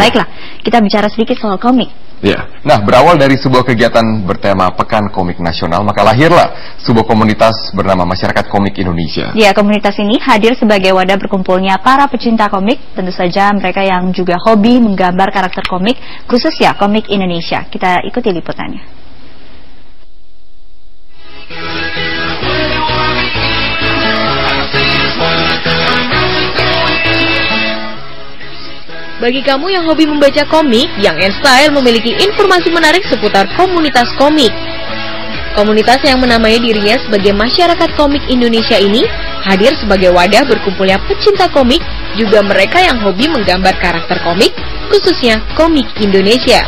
Baiklah, kita bicara sedikit soal komik. Ya, nah berawal dari sebuah kegiatan bertema Pekan Komik Nasional, maka lahirlah sebuah komunitas bernama Masyarakat Komik Indonesia. Ya, komunitas ini hadir sebagai wadah berkumpulnya para pecinta komik, tentu saja mereka yang juga hobi menggambar karakter komik, khususnya komik Indonesia. Kita ikuti liputannya. Bagi kamu yang hobi membaca komik, Young and Style memiliki informasi menarik seputar komunitas komik. Komunitas yang menamai dirinya sebagai Masyarakat Komik Indonesia ini hadir sebagai wadah berkumpulnya pecinta komik, juga mereka yang hobi menggambar karakter komik, khususnya komik Indonesia.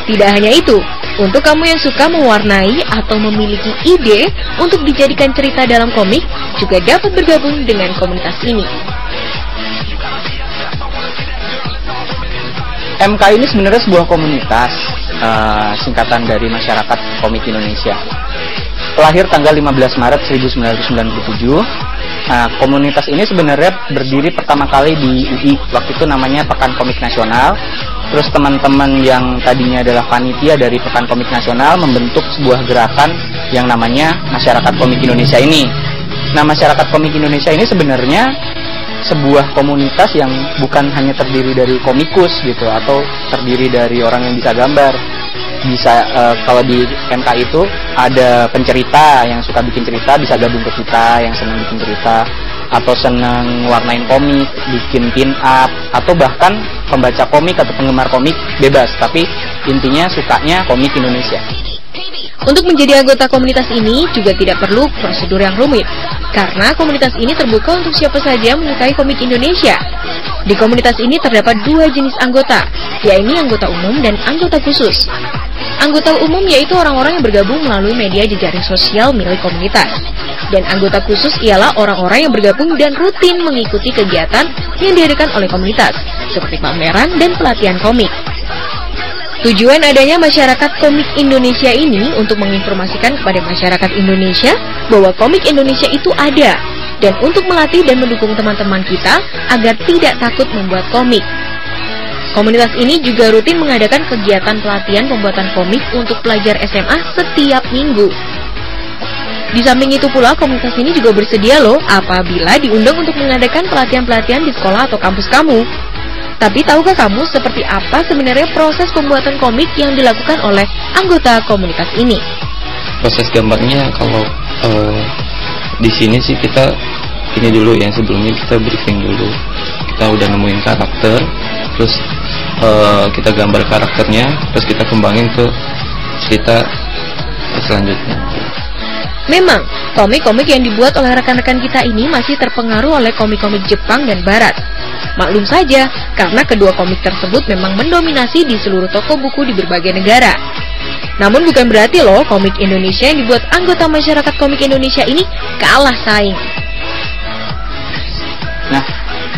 Tidak hanya itu, untuk kamu yang suka mewarnai atau memiliki ide untuk dijadikan cerita dalam komik, juga dapat bergabung dengan komunitas ini. MK ini sebenarnya sebuah komunitas singkatan dari Masyarakat Komik Indonesia. Lahir tanggal 15 Maret 1997. Komunitas ini sebenarnya berdiri pertama kali di UI. Waktu itu namanya Pekan Komik Nasional. Terus teman-teman yang tadinya adalah panitia dari Pekan Komik Nasional membentuk sebuah gerakan yang namanya Masyarakat Komik Indonesia ini. Nah, Masyarakat Komik Indonesia ini sebenarnya sebuah komunitas yang bukan hanya terdiri dari komikus gitu, atau terdiri dari orang yang bisa gambar. Bisa kalau di MK itu ada pencerita yang suka bikin cerita, bisa gabung ke kita yang senang bikin cerita, atau senang warnain komik, bikin pin up, atau bahkan pembaca komik atau penggemar komik bebas, tapi intinya sukanya komik Indonesia. Untuk menjadi anggota komunitas ini juga tidak perlu prosedur yang rumit, karena komunitas ini terbuka untuk siapa saja yang menyukai komik Indonesia. Di komunitas ini terdapat dua jenis anggota, yaitu anggota umum dan anggota khusus. Anggota umum yaitu orang-orang yang bergabung melalui media jejaring sosial milik komunitas. Dan anggota khusus ialah orang-orang yang bergabung dan rutin mengikuti kegiatan yang diadakan oleh komunitas, seperti pameran dan pelatihan komik. Tujuan adanya Masyarakat Komik Indonesia ini untuk menginformasikan kepada masyarakat Indonesia bahwa komik Indonesia itu ada, dan untuk melatih dan mendukung teman-teman kita agar tidak takut membuat komik. Komunitas ini juga rutin mengadakan kegiatan pelatihan pembuatan komik untuk pelajar SMA setiap minggu. Di samping itu pula, komunitas ini juga bersedia loh apabila diundang untuk mengadakan pelatihan-pelatihan di sekolah atau kampus kamu. Tapi tahukah kamu seperti apa sebenarnya proses pembuatan komik yang dilakukan oleh anggota komunitas ini? Proses gambarnya kalau di sini sih kita ini dulu, yang sebelumnya kita briefing dulu. Kita udah nemuin karakter, terus kita gambar karakternya, terus kita kembangin ke cerita selanjutnya. Memang, komik-komik yang dibuat oleh rekan-rekan kita ini masih terpengaruh oleh komik-komik Jepang dan Barat. Maklum saja, karena kedua komik tersebut memang mendominasi di seluruh toko buku di berbagai negara. Namun bukan berarti loh komik Indonesia yang dibuat anggota Masyarakat Komik Indonesia ini kalah saing. Nah,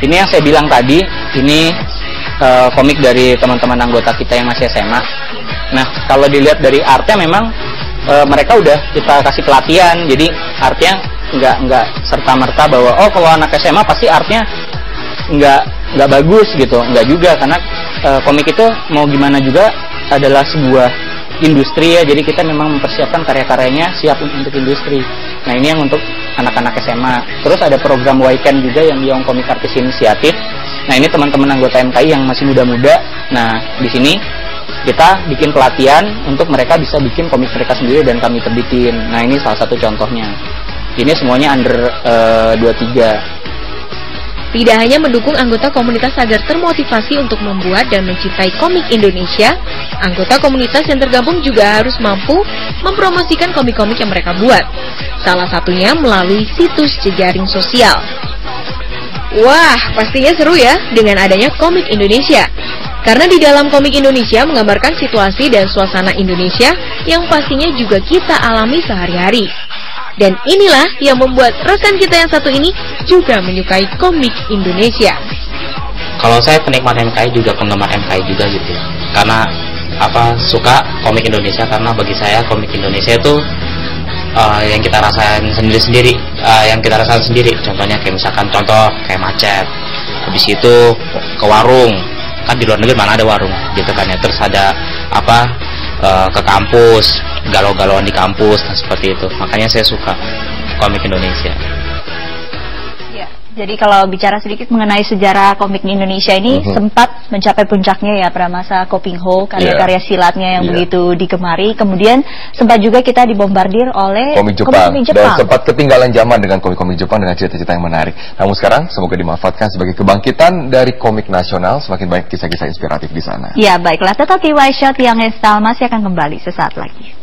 ini yang saya bilang tadi, ini komik dari teman-teman anggota kita yang masih SMA. Nah, kalau dilihat dari artnya memang mereka udah kita kasih pelatihan, jadi artnya nggak serta-merta bahwa oh kalau anak SMA pasti artnya nggak bagus gitu, nggak juga, karena komik itu mau gimana juga adalah sebuah industri ya, jadi kita memang mempersiapkan karya-karyanya siap untuk industri. Nah, ini yang untuk anak-anak SMA. Terus ada program Weekend juga yang Young Comic Artist Initiative. Nah, ini teman-teman anggota MKI yang masih muda-muda. Nah, di sini kita bikin pelatihan untuk mereka bisa bikin komik mereka sendiri dan kami terbitin. Nah, ini salah satu contohnya. Ini semuanya under 23. Tidak hanya mendukung anggota komunitas agar termotivasi untuk membuat dan mencintai komik Indonesia, anggota komunitas yang tergabung juga harus mampu mempromosikan komik-komik yang mereka buat. Salah satunya melalui situs jejaring sosial. Wah, pastinya seru ya dengan adanya komik Indonesia. Karena di dalam komik Indonesia menggambarkan situasi dan suasana Indonesia yang pastinya juga kita alami sehari-hari. Dan inilah yang membuat rekan kita yang satu ini juga menyukai komik Indonesia. Kalau saya penikmat MKI juga penggemar MKI juga gitu ya. Karena suka komik Indonesia, karena bagi saya komik Indonesia itu yang kita rasain sendiri-sendiri, Contohnya kayak misalkan macet, habis itu ke warung, kan di luar negeri mana ada warung gitu kan ya. Terus ada apa ke kampus, galau-galauan di kampus, nah seperti itu. Makanya saya suka komik Indonesia. Jadi kalau bicara sedikit mengenai sejarah komik di Indonesia ini sempat mencapai puncaknya ya pada masa Kopingho, karya-karya silatnya yang begitu digemari. Kemudian sempat juga kita dibombardir oleh komik Jepang. Dan sempat ketinggalan zaman dengan komik-komik Jepang dengan cerita-cerita yang menarik. Namun sekarang semoga dimanfaatkan sebagai kebangkitan dari komik nasional, semakin banyak kisah-kisah inspiratif di sana. Ya baiklah, tetap di Wide Shot yang Style masih akan kembali sesaat lagi.